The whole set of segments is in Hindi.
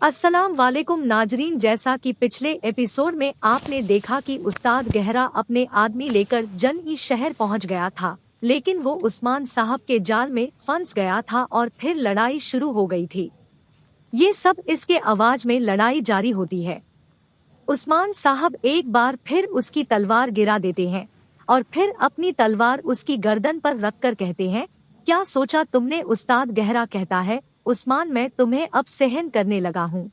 अस्सलाम वालेकुम नाजरीन, जैसा कि पिछले एपिसोड में आपने देखा कि उस्ताद गहरा अपने आदमी लेकर जन-ई शहर पहुंच गया था, लेकिन वो उस्मान साहब के जाल में फंस गया था और फिर लड़ाई शुरू हो गई थी। ये सब इसके आवाज में लड़ाई जारी होती है। उस्मान साहब एक बार फिर उसकी तलवार गिरा देते हैं और फिर अपनी तलवार उसकी गर्दन पर रखकर कहते हैं, क्या सोचा तुमने? उस्ताद गहरा कहता है, उस्मान मैं तुम्हें अब सहन करने लगा हूँ।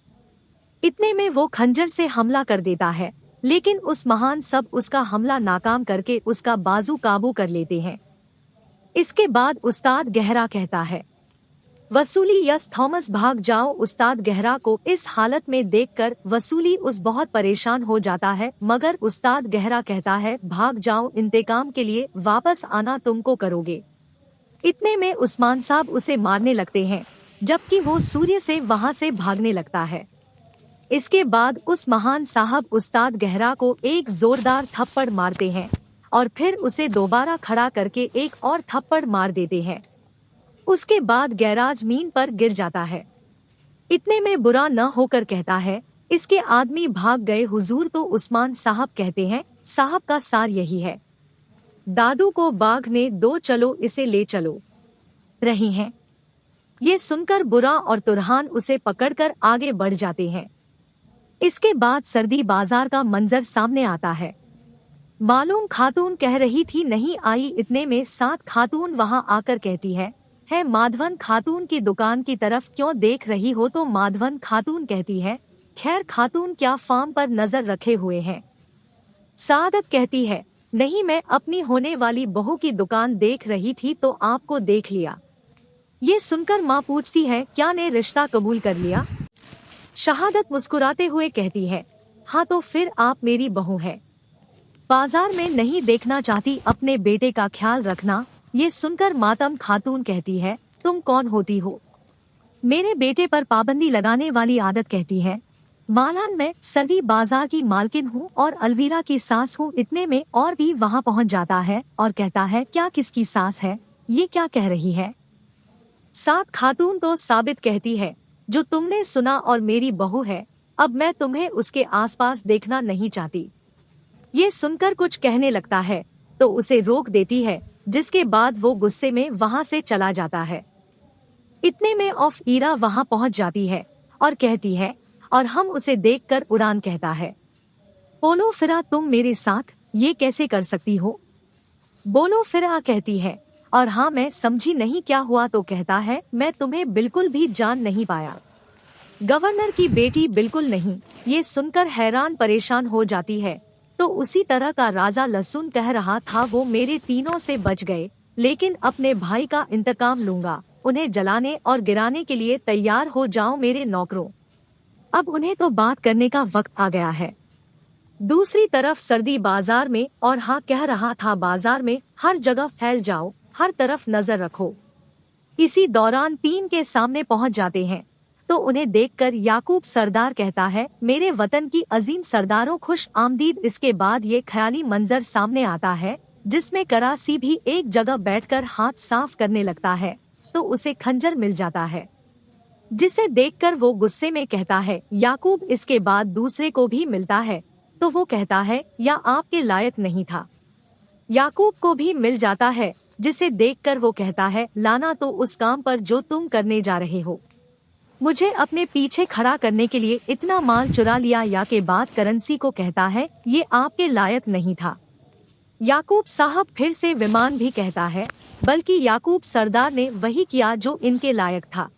इतने में वो खंजर से हमला कर देता है, लेकिन उस महान सब उसका हमला नाकाम करके उसका बाजू काबू कर लेते हैं। इसके बाद उस्ताद गहरा कहता है, वसूली यस थॉमस भाग जाओ। उस्ताद गहरा को इस हालत में देखकर वसूली उस बहुत परेशान हो जाता है, मगर उस्ताद गहरा कहता है, भाग जाओ, इंतकाम के लिए वापस आना तुमको करोगे। इतने में उस्मान साहब उसे मारने लगते हैं, जबकि वो सूर्य से वहां से भागने लगता है। इसके बाद उस महान साहब उस्ताद गहरा को एक जोरदार थप्पड़ मारते हैं और फिर उसे दोबारा खड़ा करके एक और थप्पड़ मार देते हैं। उसके बाद गैराज मीन पर गिर जाता है। इतने में बुरा न होकर कहता है, इसके आदमी भाग गए हुजूर। तो उस्मान साहब कहते हैं, साहब का सार यही है, दादू को बाघ ने दो, चलो इसे ले चलो रही हैं। ये सुनकर बुरा और तुरहान उसे पकड़कर आगे बढ़ जाते हैं। इसके बाद सर्दी बाजार का मंजर सामने आता है। मालूम खातून कह रही थी नहीं आई। इतने में 7 खातून वहां आकर कहती है माधवन खातून की दुकान की तरफ क्यों देख रही हो? तो माधवन खातून कहती है, खैर खातून क्या फार्म पर नजर रखे हुए हैं? सादत कहती है, नहीं मैं अपनी होने वाली बहू की दुकान देख रही थी तो आपको देख लिया। ये सुनकर माँ पूछती है, क्या ने रिश्ता कबूल कर लिया? शहादत मुस्कुराते हुए कहती है, हाँ तो फिर आप मेरी बहू है, बाजार में नहीं देखना चाहती, अपने बेटे का ख्याल रखना। ये सुनकर मातम खातून कहती है, तुम कौन होती हो? मेरे बेटे पर पाबंदी लगाने वाली? आदत कहती है, मालान मैं सर्दी बाजार की मालकिन हूँ और अलवीरा की सास हूँ। इतने में और भी वहाँ पहुँच जाता है और कहता है, क्या किसकी सास है? ये क्या कह रही है? 7 खातून तो साबित कहती है, जो तुमने सुना और मेरी बहू है, अब मैं तुम्हें उसके आसपास देखना नहीं चाहती। ये सुनकर कुछ कहने लगता है तो उसे रोक देती है, जिसके बाद वो गुस्से में वहां से चला जाता है। इतने में ऑफ ईरा वहां पहुंच जाती है और कहती है, और हम उसे देखकर उड़ान कहता है, बोलो फिरा तुम मेरे साथ ये कैसे कर सकती हो? बोलो फिरा कहती है, और हाँ मैं समझी नहीं क्या हुआ? तो कहता है, मैं तुम्हें बिल्कुल भी जान नहीं पाया। गवर्नर की बेटी बिल्कुल नहीं। ये सुनकर हैरान परेशान हो जाती है। तो उसी तरह का राजा लहसुन कह रहा था, वो मेरे तीनों से बच गए, लेकिन अपने भाई का इंतकाम लूंगा। उन्हें जलाने और गिराने के लिए तैयार हो जाओ मेरे नौकरों। अब उन्हें तो बात करने का वक्त आ गया है। दूसरी तरफ सर्दी बाजार में और हाँ कह रहा था, बाजार में हर जगह फैल जाओ, हर तरफ नजर रखो। इसी दौरान 3 के सामने पहुंच जाते हैं तो उन्हें देखकर याकूब सरदार कहता है, मेरे वतन की अजीम सरदारों खुश आमदीद। इसके बाद ये ख्याली मंजर सामने आता है, जिसमें करासी भी एक जगह बैठकर हाथ साफ करने लगता है तो उसे खंजर मिल जाता है, जिसे देखकर वो गुस्से में कहता है, याकूब। इसके बाद दूसरे को भी मिलता है तो वो कहता है, या आपके लायक नहीं था। याकूब को भी मिल जाता है, जिसे देखकर वो कहता है, लाना तो उस काम पर जो तुम करने जा रहे हो। मुझे अपने पीछे खड़ा करने के लिए इतना माल चुरा लिया। या के बाद करेंसी को कहता है, ये आपके लायक नहीं था। याकूब साहब फिर से विमान भी कहता है, बल्कि याकूब सरदार ने वही किया जो इनके लायक था।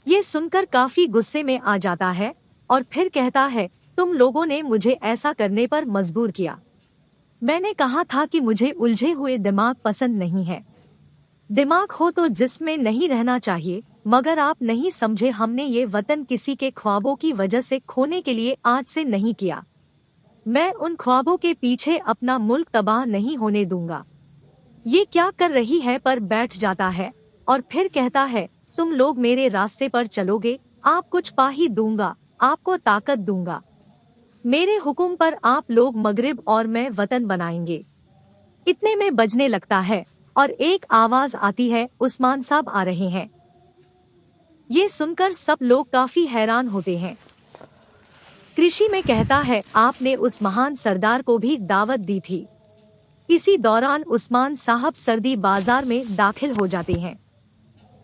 ये सुनकर काफी गुस्से में आ जाता है और फिर कहता है, तुम लोगों ने मुझे ऐसा करने पर मजबूर किया। मैंने कहा था कि मुझे उलझे हुए दिमाग पसंद नहीं है। दिमाग हो तो जिसमें नहीं रहना चाहिए, मगर आप नहीं समझे। हमने ये वतन किसी के ख्वाबों की वजह से खोने के लिए आज से नहीं किया। मैं उन ख्वाबों के पीछे अपना मुल्क तबाह नहीं होने दूंगा। ये क्या कर रही है? पर बैठ जाता है और फिर कहता है, तुम लोग मेरे रास्ते पर चलोगे, आप कुछ पा ही दूंगा, आपको ताकत दूंगा। मेरे हुक्म पर आप लोग मगरिब और मैं वतन बनाएंगे। इतने में बजने लगता है और एक आवाज आती है, उस्मान साहब आ रहे हैं। ये सुनकर सब लोग काफी हैरान होते हैं। कृषि में कहता है आपने उस महान सरदार को भी दावत दी थी। इसी दौरान उस्मान साहब सर्दी बाजार में दाखिल हो जाते हैं।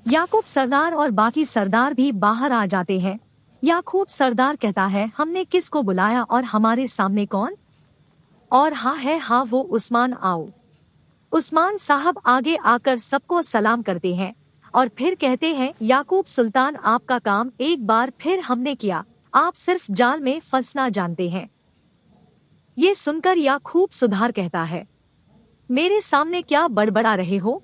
याकूब सरदार और बाकी सरदार भी बाहर आ जाते हैं। याकूब सरदार कहता है हमने किसको बुलाया और हमारे सामने कौन? और हाँ वो उस्मान आओ। उस्मान साहब आगे आकर सबको सलाम करते हैं और फिर कहते हैं याकूब सुल्तान आपका काम एक बार फिर हमने किया, आप सिर्फ जाल में फंसना जानते हैं। ये सुनकर याकूब सुधार कहता है मेरे सामने क्या बड़बड़ा रहे हो?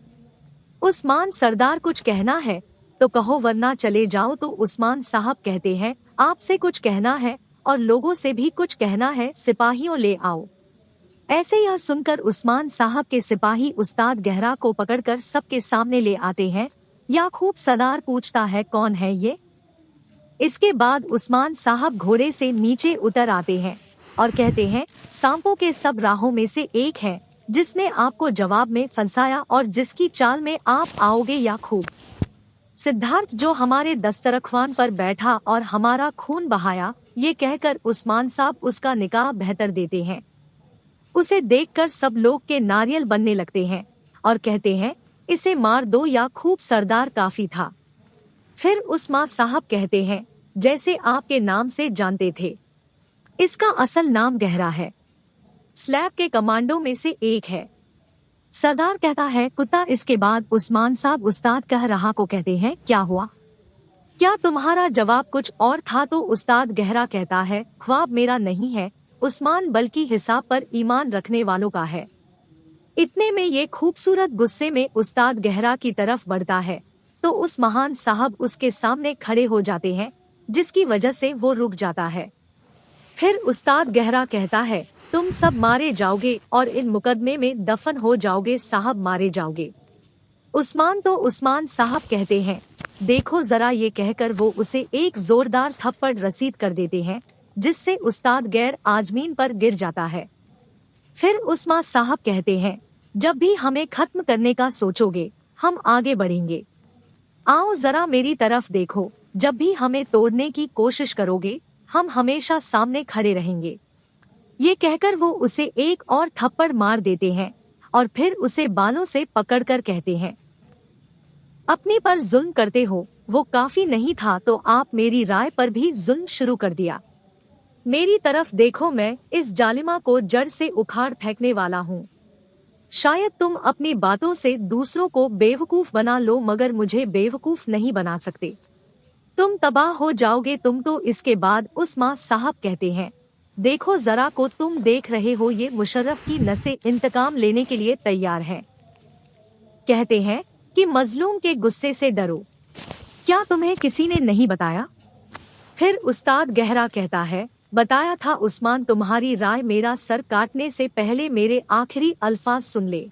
उस्मान सरदार कुछ कहना है तो कहो वरना चले जाओ। तो उस्मान साहब कहते हैं आपसे कुछ कहना है और लोगों से भी कुछ कहना है, सिपाहियों ले आओ। ऐसे यह सुनकर उस्मान साहब के सिपाही उस्ताद गहरा को पकड़कर सबके सामने ले आते हैं। याकूब सरदार पूछता है कौन है ये? इसके बाद उस्मान साहब घोड़े से नीचे उतर आते हैं और कहते हैं सांपों के सब राहों में से एक है जिसने आपको जवाब में फंसाया और जिसकी चाल में आप आओगे याकूब। सिद्धार्थ जो हमारे दस्तरख्वान पर बैठा और हमारा खून बहाया, ये कहकर उस्मान साहब उसका निकाह बेहतर देते हैं। उसे देखकर सब लोग के नारियल बनने लगते हैं और कहते हैं इसे मार दो, याकूब सरदार काफी था। फिर उस्मान साहब कहते हैं जैसे आपके नाम से जानते थे, इसका असल नाम गहरा है, स्लैब के कमांडो में से एक है। सरदार कहता है कुत्ता। इसके बाद उस्मान साहब उस्ताद कह रहा को कहते हैं क्या हुआ, क्या तुम्हारा जवाब कुछ और था? तो उस्ताद गहरा कहता है ख्वाब मेरा नहीं है उस्मान, बल्कि हिसाब पर ईमान रखने वालों का है। इतने में ये खूबसूरत गुस्से में उस्ताद गहरा की तरफ बढ़ता है तो उस महान साहब उसके सामने खड़े हो जाते हैं, जिसकी वजह से वो रुक जाता है। फिर उस्ताद गहरा कहता है तुम सब मारे जाओगे और इन मुकदमे में दफन हो जाओगे, साहब मारे जाओगे। उस्मान साहब कहते हैं देखो जरा, ये कहकर वो उसे एक जोरदार थप्पड़ रसीद कर देते हैं, जिससे उस्ताद गैर आजमीन पर गिर जाता है। फिर उस्मान साहब कहते हैं जब भी हमें खत्म करने का सोचोगे हम आगे बढ़ेंगे, आओ जरा मेरी तरफ देखो, जब भी हमें तोड़ने की कोशिश करोगे हम हमेशा सामने खड़े रहेंगे। ये कहकर वो उसे एक और थप्पड़ मार देते हैं और फिर उसे बालों से पकड़कर कहते हैं अपने पर जुल्म करते हो, वो काफी नहीं था तो आप मेरी राय पर भी जुल्म शुरू कर दिया। मेरी तरफ देखो, मैं इस जालिमा को जड़ से उखाड़ फेंकने वाला हूँ। शायद तुम अपनी बातों से दूसरों को बेवकूफ बना लो, मगर मुझे बेवकूफ नहीं बना सकते, तुम तबाह हो जाओगे तुम तो। इसके बाद उस्मान साहब कहते हैं देखो जरा को तुम देख रहे हो, ये मुशर्रफ की नसें इंतकाम लेने के लिए तैयार हैं। कहते हैं कि मजलूम के गुस्से से डरो, क्या तुम्हें किसी ने नहीं बताया? फिर उस्ताद गहरा कहता है बताया था उस्मान, तुम्हारी राय मेरा सर काटने से पहले मेरे आखिरी अल्फाज सुन ले।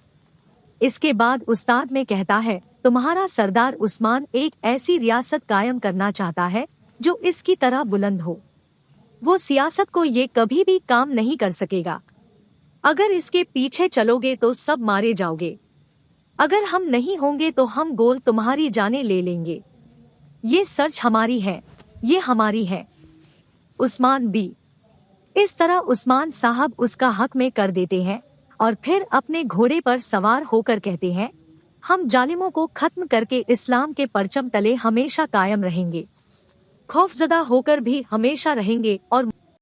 इसके बाद उस्ताद में कहता है तुम्हारा सरदार उस्मान एक ऐसी रियासत कायम करना चाहता है जो इसकी तरह बुलंद हो। वो सियासत को ये कभी भी काम नहीं कर सकेगा। अगर इसके पीछे चलोगे तो सब मारे जाओगे, अगर हम नहीं होंगे तो हम गोल तुम्हारी जाने ले लेंगे। ये सर्च हमारी है, ये हमारी है। उस्मान बी। इस तरह उस्मान साहब उसका हक में कर देते हैं और फिर अपने घोड़े पर सवार होकर कहते हैं हम जालिमों को खत्म करके इस्लाम के परचम तले हमेशा कायम रहेंगे, खौफजदा होकर भी हमेशा रहेंगे और